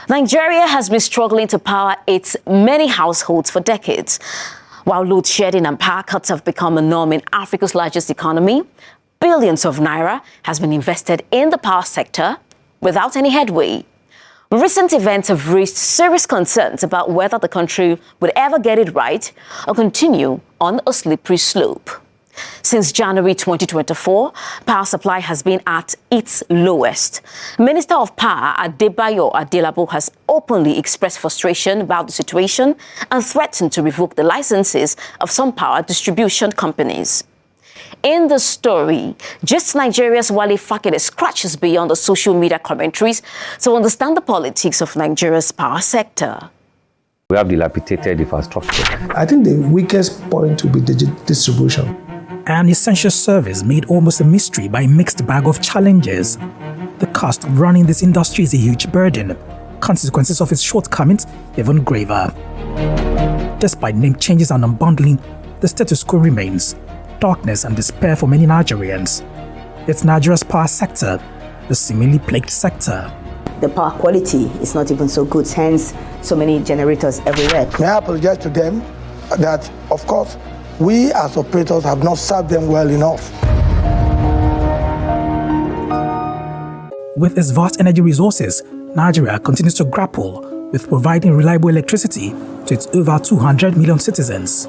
Nigeria has been struggling to power its many households for decades. While load shedding and power cuts have become a norm in Africa's largest economy, billions of naira has been invested in the power sector without any headway. Recent events have raised serious concerns about whether the country would ever get it right or continue on a slippery slope. Since January 2024, power supply has been at its lowest. Minister of Power Adebayo Adelabo has openly expressed frustration about the situation and threatened to revoke the licenses of some power distribution companies. In the story, Just Nigeria's Wale Fakede scratches beyond the social media commentaries to understand the politics of Nigeria's power sector. We have dilapidated infrastructure. I think the weakest point will be the distribution. An essential service made almost a mystery by a mixed bag of challenges. The cost of running this industry is a huge burden. Consequences of its shortcomings even graver. Despite name changes and unbundling, the status quo remains. Darkness and despair for many Nigerians. It's Nigeria's power sector, the seemingly plagued sector. The power quality is not even so good, hence so many generators everywhere. May I apologize to them that, of course, we as operators have not served them well enough. With its vast energy resources, Nigeria continues to grapple with providing reliable electricity to its over 200 million citizens.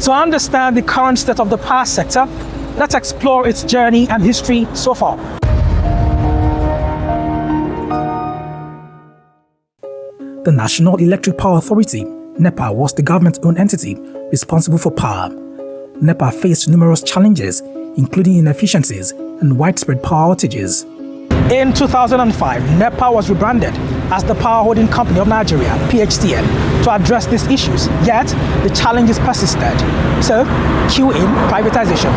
To understand the current state of the power sector, let's explore its journey and history so far. The National Electric Power Authority, NEPA, was the government-owned entity responsible for power. NEPA faced numerous challenges, including inefficiencies and widespread power outages. In 2005, NEPA was rebranded as the Power Holding Company of Nigeria, PHTN, to address these issues, yet the challenges persisted. So, cue in privatization.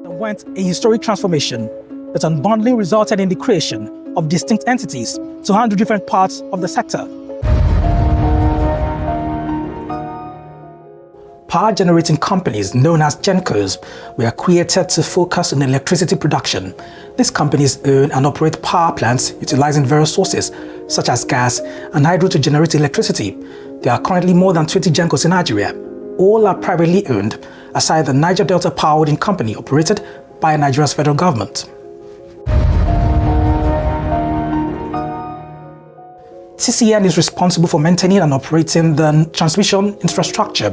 There went a historic transformation. That unbundling resulted in the creation of distinct entities to handle different parts of the sector. Power generating companies known as GenCos were created to focus on electricity production. These companies own and operate power plants utilizing various sources such as gas and hydro to generate electricity. There are currently more than 20 GenCos in Nigeria. All are privately owned, aside the Niger Delta Power Holding Company operated by Nigeria's federal government. TCN is responsible for maintaining and operating the transmission infrastructure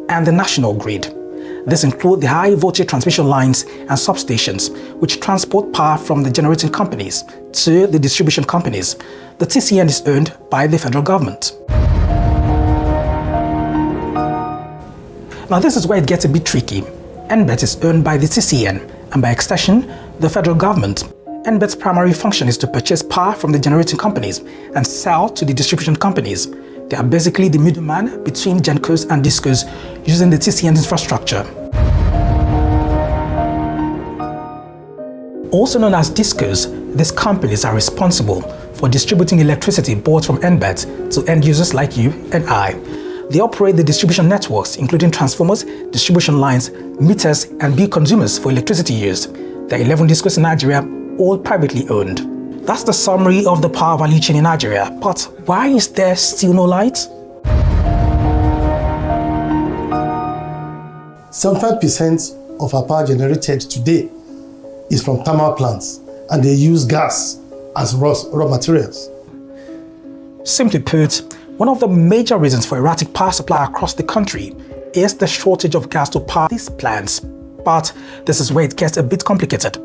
and the national grid. This includes the high voltage transmission lines and substations, which transport power from the generating companies to the distribution companies. The TCN is owned by the federal government. Now this is where it gets a bit tricky. NBET is owned by the TCN and by extension, the federal government. NBET's primary function is to purchase power from the generating companies and sell to the distribution companies. They are basically the middleman between GenCos and DisCos using the TCN infrastructure. Also known as DisCos, these companies are responsible for distributing electricity bought from NBET to end users like you and I. They operate the distribution networks, including transformers, distribution lines, meters, and bill consumers for electricity use. There are 11 DisCos in Nigeria, all privately owned. That's the summary of the power value chain in Nigeria. But why is there still no light? 75% of our power generated today is from thermal plants, and they use gas as raw materials. Simply put, one of the major reasons for erratic power supply across the country is the shortage of gas to power these plants. But this is where it gets a bit complicated.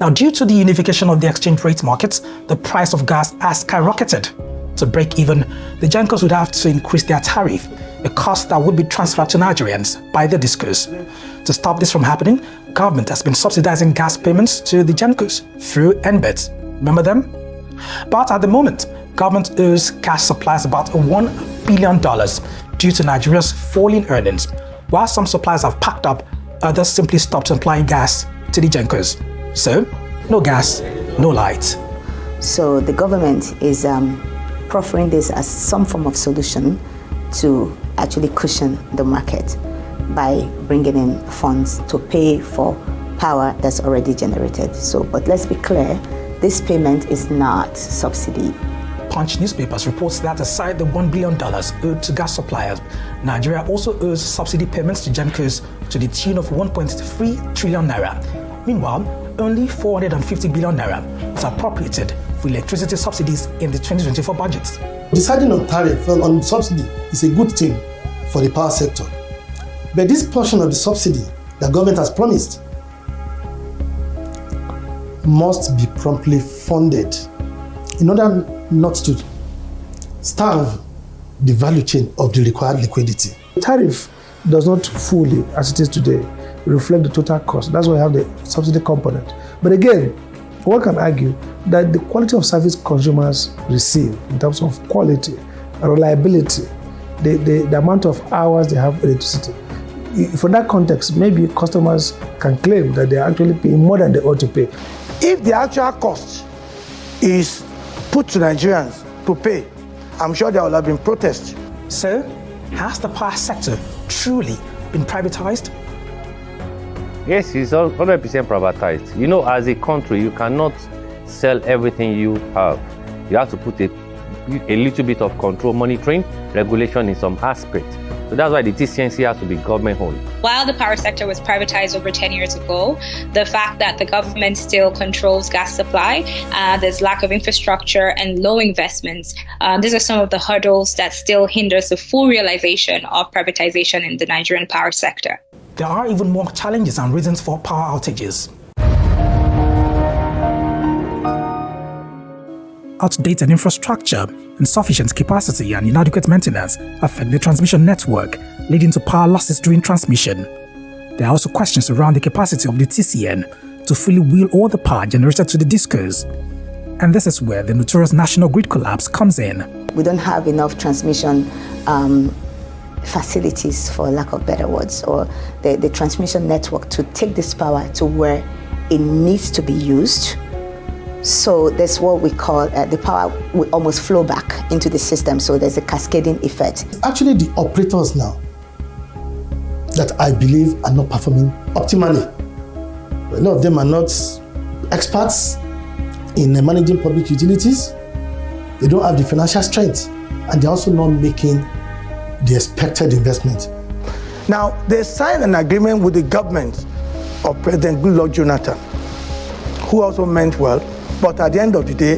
Now, due to the unification of the exchange rate markets, the price of gas has skyrocketed. To break even, the GenCos would have to increase their tariff, a cost that would be transferred to Nigerians by the DisCos. To stop this from happening, government has been subsidizing gas payments to the GenCos through NBET. Remember them? But at the moment, government owes gas suppliers about $1 billion due to Nigeria's falling earnings. While some suppliers have packed up, others simply stopped supplying gas to the GenCos. So, no gas, no light. So the government is proffering this as some form of solution to actually cushion the market. by bringing in funds to pay for power that's already generated. So, but let's be clear, this payment is not subsidy. Punch newspapers reports that aside the $1 billion owed to gas suppliers, Nigeria also owes subsidy payments to Gencos to the tune of 1.3 trillion naira. Meanwhile, only 450 billion naira was appropriated for electricity subsidies in the 2024 budget. Deciding on tariff on subsidy is a good thing for the power sector. But this portion of the subsidy the government has promised must be promptly funded in order not to starve the value chain of the required liquidity. The tariff does not fully, as it is today, reflect the total cost. That's why we have the subsidy component. But again, one can argue that the quality of service consumers receive in terms of quality, reliability, the amount of hours they have electricity, from that context, maybe customers can claim that they are actually paying more than they ought to pay. If the actual cost is put to Nigerians to pay, I'm sure there will have been protests. So, has the power sector truly been privatized? Yes, it's 100% privatized. You know, as a country, you cannot sell everything you have. You have to put a little bit of control, monitoring, regulation in some aspects. So that's why the TCNC has to be government-owned. While the power sector was privatized over 10 years ago, the fact that the government still controls gas supply, there's lack of infrastructure and low investments. These are some of the hurdles that still hinders the full realization of privatization in the Nigerian power sector. There are even more challenges and reasons for power outages. Outdated infrastructure, insufficient capacity and inadequate maintenance affect the transmission network, leading to power losses during transmission. There are also questions around the capacity of the TCN to fully wheel all the power generated to the discos. And this is where the notorious national grid collapse comes in. We don't have enough transmission facilities, for lack of better words, or the transmission network to take this power to where it needs to be used. So that's what we call the power will almost flow back into the system. So there's a cascading effect. Actually, the operators now that I believe are not performing optimally. A lot of them are not experts in managing public utilities. They don't have the financial strength, and they're also not making the expected investment. Now, they signed an agreement with the government of President Goodluck Jonathan, who also meant well, but at the end of the day,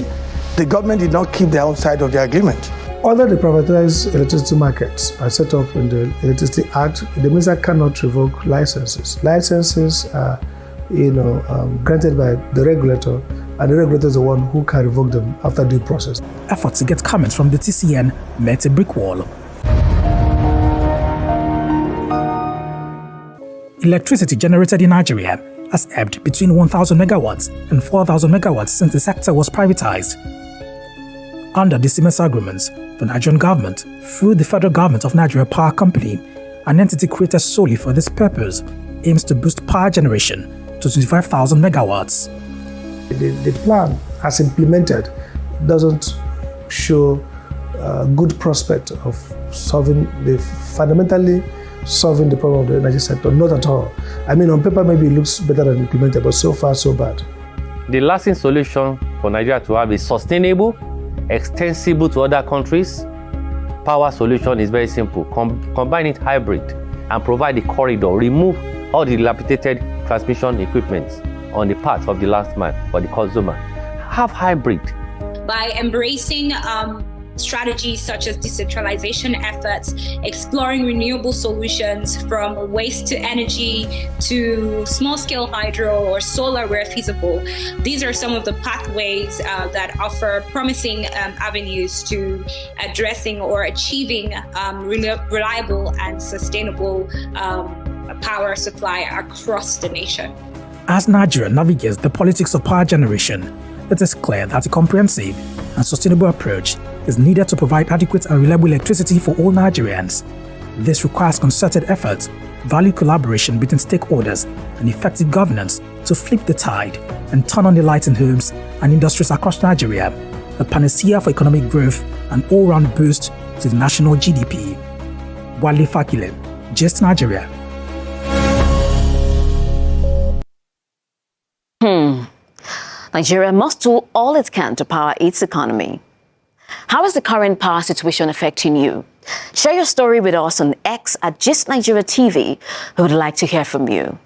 the government did not keep their own side of the agreement. Although the privatized electricity markets are set up in the Electricity Act, the minister cannot revoke licenses. Licenses are, granted by the regulator, and the regulator is the one who can revoke them after due process. Efforts to get comments from the TCN met a brick wall. Electricity generated in Nigeria has ebbed between 1,000 megawatts and 4,000 megawatts since the sector was privatized. Under the Siemens agreements, the Nigerian government, through the Federal Government of Nigeria Power Company, an entity created solely for this purpose, aims to boost power generation to 25,000 megawatts. The plan, as implemented, doesn't show a good prospect of fundamentally solving the problem of the energy sector. Not at all. I mean, on paper, maybe it looks better than implemented, but so far, so bad. The lasting solution for Nigeria to have a sustainable, extensible to other countries power solution is very simple. Combine it hybrid and provide the corridor. Remove all the dilapidated transmission equipment on the part of the last mile for the consumer. Have hybrid. By embracing strategies such as decentralization efforts, exploring renewable solutions from waste to energy to small-scale hydro or solar where feasible. These are some of the pathways that offer promising avenues to addressing or achieving reliable and sustainable power supply across the nation. As Nigeria navigates the politics of power generation, it is clear that a comprehensive and sustainable approach is needed to provide adequate and reliable electricity for all Nigerians. This requires concerted efforts, value collaboration between stakeholders, and effective governance to flip the tide and turn on the light in homes and industries across Nigeria, a panacea for economic growth and all-round boost to the national GDP. Wale Fakile, Just Nigeria. Nigeria must do all it can to power its economy. How is the current power situation affecting you? Share your story with us on X at GistNigeria TV. We would like to hear from you.